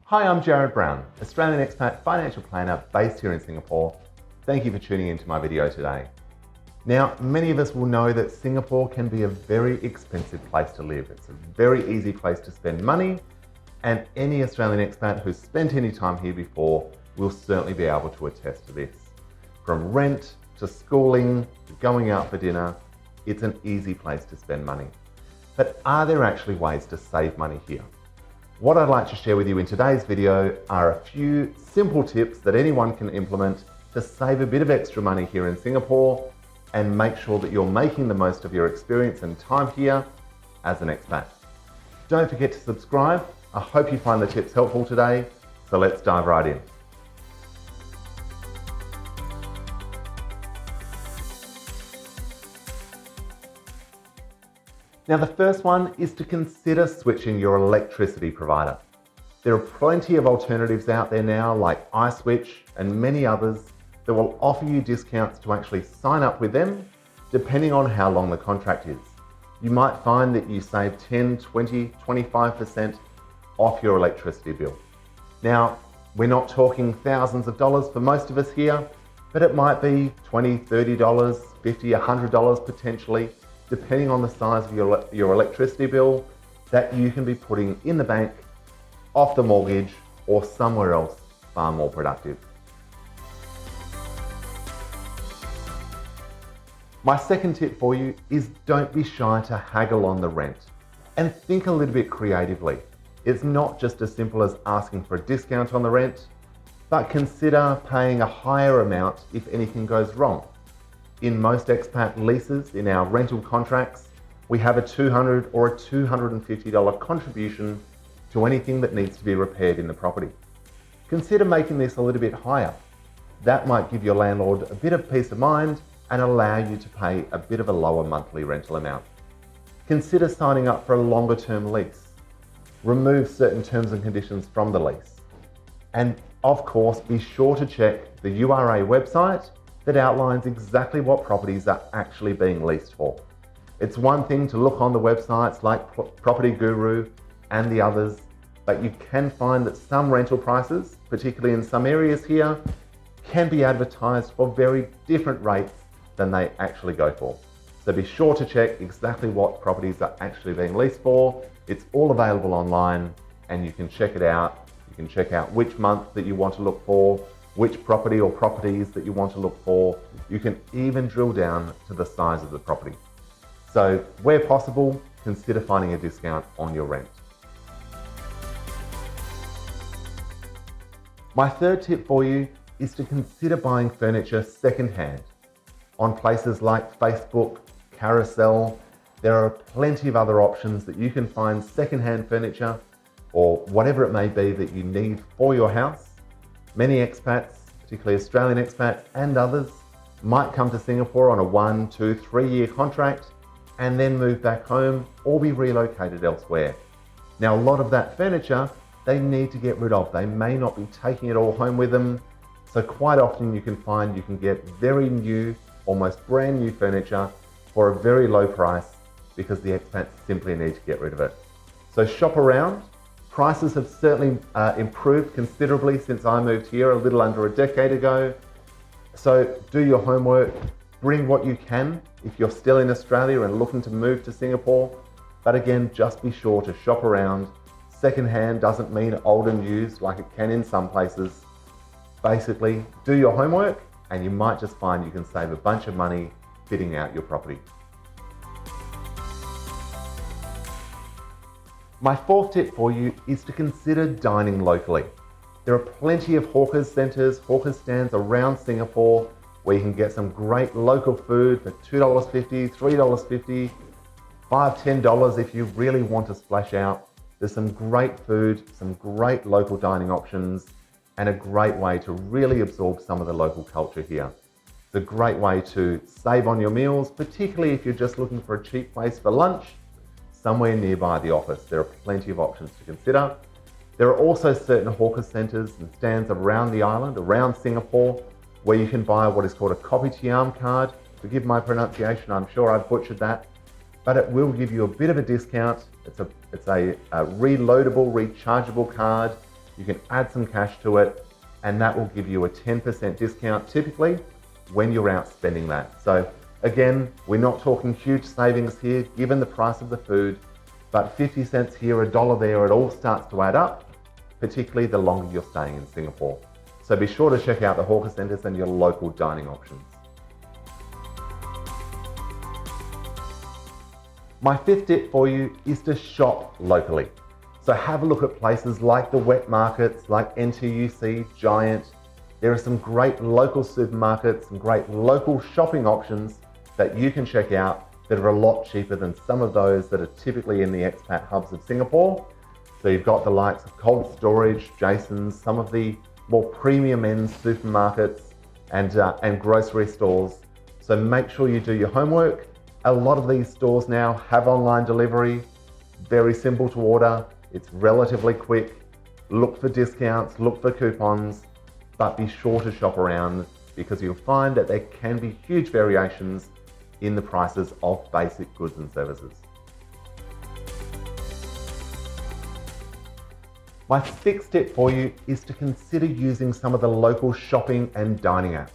Hi, I'm Jarrad Brown, Australian expat financial planner based here in Singapore. Thank you for tuning into my video today. Now, many of us will know that Singapore can be a very expensive place to live. It's a very easy place to spend money, and any Australian expat who's spent any time here before will certainly be able to attest to this. From rent to schooling to going out for dinner, it's an easy place to spend money. But are there actually ways to save money here? What I'd like to share with you in today's video are a few simple tips that anyone can implement to save a bit of extra money here in Singapore and make sure that you're making the most of your experience and time here as an expat. Don't forget to subscribe. I hope you find the tips helpful today, so let's dive right in. Now, the first one is to consider switching your electricity provider. There are plenty of alternatives out there now, like iSwitch and many others, that will offer you discounts to actually sign up with them, depending on how long the contract is. You might find that you save 10, 20, 25% off your electricity bill. Now, we're not talking thousands of dollars for most of us here, but it might be $20, $30, $50, $100 potentially, depending on the size of your electricity bill, that you can be putting in the bank, off the mortgage, or somewhere else far more productive. My second tip for you is don't be shy to haggle on the rent and think a little bit creatively. It's not just as simple as asking for a discount on the rent, but consider paying a higher amount if anything goes wrong. In most expat leases, in our rental contracts, we have a $200 or a $250 contribution to anything that needs to be repaired in the property. Consider making this a little bit higher. That might give your landlord a bit of peace of mind and allow you to pay a bit of a lower monthly rental amount. Consider signing up for a longer term lease. Remove certain terms and conditions from the lease. And of course, be sure to check the URA website that outlines exactly what properties are actually being leased for. It's one thing to look on the websites like Property Guru and the others, but you can find that some rental prices, particularly in some areas here, can be advertised for very different rates than they actually go for. So be sure to check exactly what properties are actually being leased for. It's all available online and you can check it out. You can check out which month that you want to look for, which property or properties that you want to look for. You can even drill down to the size of the property. So where possible, consider finding a discount on your rent. My third tip for you is to consider buying furniture secondhand. On places like Facebook, Carousel, there are plenty of other options that you can find secondhand furniture or whatever it may be that you need for your house. Many expats, particularly Australian expats and others, might come to Singapore on a 1, 2, 3 year contract and then move back home or be relocated elsewhere. Now, a lot of that furniture they need to get rid of. They may not be taking it all home with them. So quite often you can find you can get very new, almost brand new furniture for a very low price because the expats simply need to get rid of it. So shop around. Prices have certainly improved considerably since I moved here a little under a decade ago. So do your homework, bring what you can if you're still in Australia and looking to move to Singapore. But again, just be sure to shop around. Secondhand doesn't mean old and used like it can in some places. Basically, do your homework and you might just find you can save a bunch of money fitting out your property. My fourth tip for you is to consider dining locally. There are plenty of hawkers centres, hawker stands around Singapore where you can get some great local food for $2.50, $3.50, $5, $10 if you really want to splash out. There's some great food, some great local dining options, and a great way to really absorb some of the local culture here. It's a great way to save on your meals, particularly if you're just looking for a cheap place for lunch. Somewhere nearby the office, there are plenty of options to consider. There are also certain hawker centres and stands around the island, around Singapore, where you can buy what is called a kopitiam card. Forgive my pronunciation, I'm sure I've butchered that, but it will give you a bit of a discount. It's a reloadable, rechargeable card you can add some cash to it, and that will give you a 10% discount typically when you're out spending that. So again, we're not talking huge savings here given the price of the food, but 50 cents here, $1 there, it all starts to add up, particularly the longer you're staying in Singapore. So be sure to check out the hawker centres and your local dining options. My fifth tip for you is to shop locally. So have a look at places like the wet markets, like NTUC, Giant. There are some great local supermarkets and great local shopping options that you can check out that are a lot cheaper than some of those that are typically in the expat hubs of Singapore. So you've got the likes of Cold Storage, Jason's, some of the more premium end supermarkets and grocery stores. So make sure you do your homework. A lot of these stores now have online delivery, very simple to order. It's relatively quick. Look for discounts, look for coupons, but be sure to shop around because you'll find that there can be huge variations in the prices of basic goods and services. My sixth tip for you is to consider using some of the local shopping and dining apps.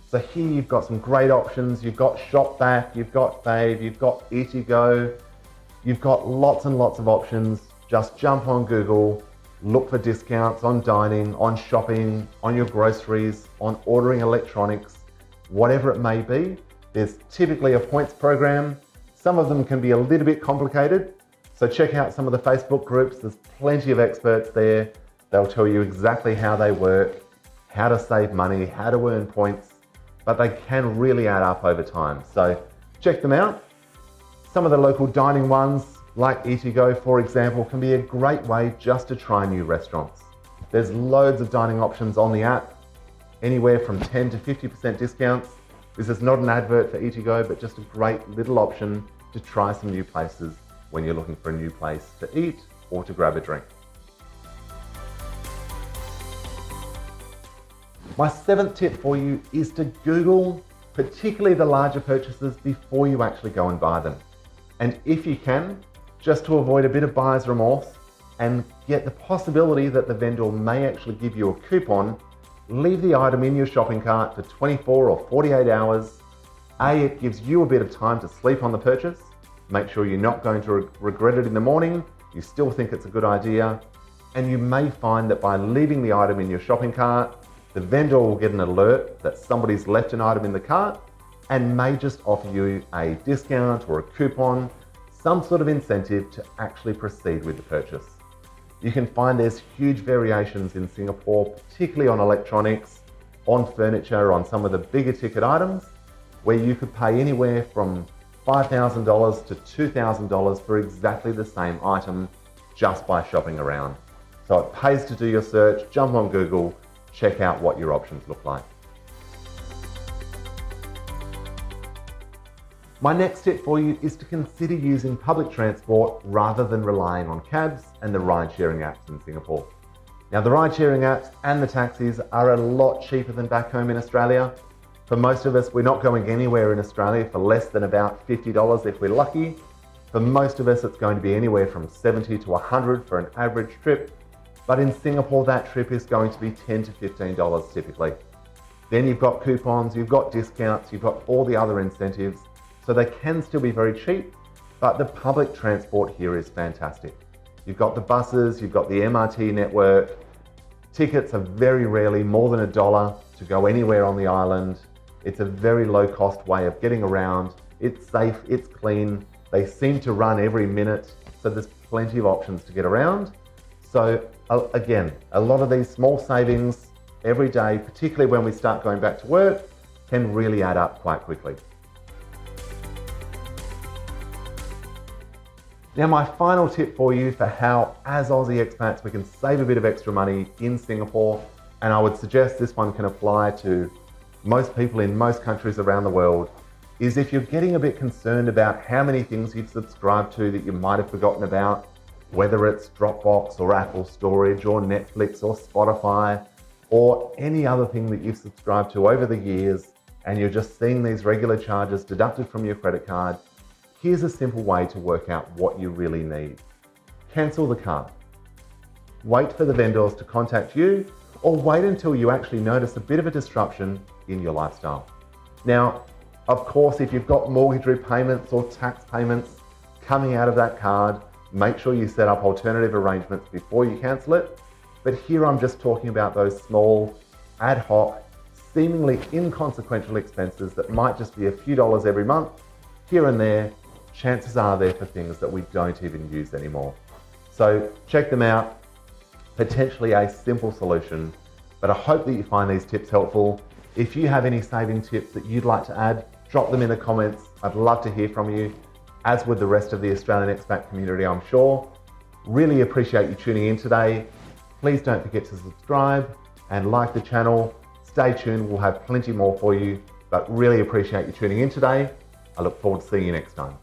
So here you've got some great options. You've got Shopback, you've got Fave, you've got Eatigo. You've got lots and lots of options. Just jump on Google, look for discounts on dining, on shopping, on your groceries, on ordering electronics, whatever it may be. There's typically a points program. Some of them can be a little bit complicated. So check out some of the Facebook groups. There's plenty of experts there. They'll tell you exactly how they work, how to save money, how to earn points, but they can really add up over time. So check them out. Some of the local dining ones, like Eatigo, for example, can be a great way just to try new restaurants. There's loads of dining options on the app, anywhere from 10 to 50% discounts. This is not an advert for Eatigo, but just a great little option to try some new places when you're looking for a new place to eat or to grab a drink. My seventh tip for you is to Google, particularly the larger purchases, before you actually go and buy them. And if you can, just to avoid a bit of buyer's remorse and get the possibility that the vendor may actually give you a coupon, leave the item in your shopping cart for 24 or 48 hours. It gives you a bit of time to sleep on the purchase. Make sure you're not going to regret it in the morning. You still think it's a good idea. And you may find that by leaving the item in your shopping cart, the vendor will get an alert that somebody's left an item in the cart and may just offer you a discount or a coupon, some sort of incentive to actually proceed with the purchase. You can find there's huge variations in Singapore, particularly on electronics, on furniture, on some of the bigger ticket items, where you could pay anywhere from $5,000 to $2,000 for exactly the same item just by shopping around. So it pays to do your search, jump on Google, check out what your options look like. My next tip for you is to consider using public transport rather than relying on cabs and the ride-sharing apps in Singapore. Now, the ride-sharing apps and the taxis are a lot cheaper than back home in Australia. For most of us, we're not going anywhere in Australia for less than about $50 if we're lucky. For most of us, it's going to be anywhere from $70 to $100 for an average trip. But in Singapore, that trip is going to be $10 to $15 typically. Then you've got coupons, you've got discounts, you've got all the other incentives. So they can still be very cheap, but the public transport here is fantastic. You've got the buses, you've got the MRT network. Tickets are very rarely more than $1 to go anywhere on the island. It's a very low cost way of getting around. It's safe, it's clean. They seem to run every minute, so there's plenty of options to get around. So again, a lot of these small savings every day, particularly when we start going back to work, can really add up quite quickly. Now, my final tip for you for how, as Aussie expats, we can save a bit of extra money in Singapore, and I would suggest this one can apply to most people in most countries around the world, is if you're getting a bit concerned about how many things you've subscribed to that you might have forgotten about, whether it's Dropbox or Apple Storage or Netflix or Spotify or any other thing that you've subscribed to over the years, and you're just seeing these regular charges deducted from your credit card, here's a simple way to work out what you really need. Cancel the card. wait for the vendors to contact you, or wait until you actually notice a bit of a disruption in your lifestyle. Now, of course, if you've got mortgage repayments or tax payments coming out of that card, make sure you set up alternative arrangements before you cancel it. But here I'm just talking about those small, ad hoc, seemingly inconsequential expenses that might just be a few dollars every month, here and there. Chances are they're for things that we don't even use anymore. So check them out, potentially a simple solution, but I hope that you find these tips helpful. If you have any saving tips that you'd like to add, drop them in the comments. I'd love to hear from you, as would the rest of the Australian expat community, I'm sure. Really appreciate you tuning in today. Please don't forget to subscribe and like the channel. Stay tuned, we'll have plenty more for you, but really appreciate you tuning in today. I look forward to seeing you next time.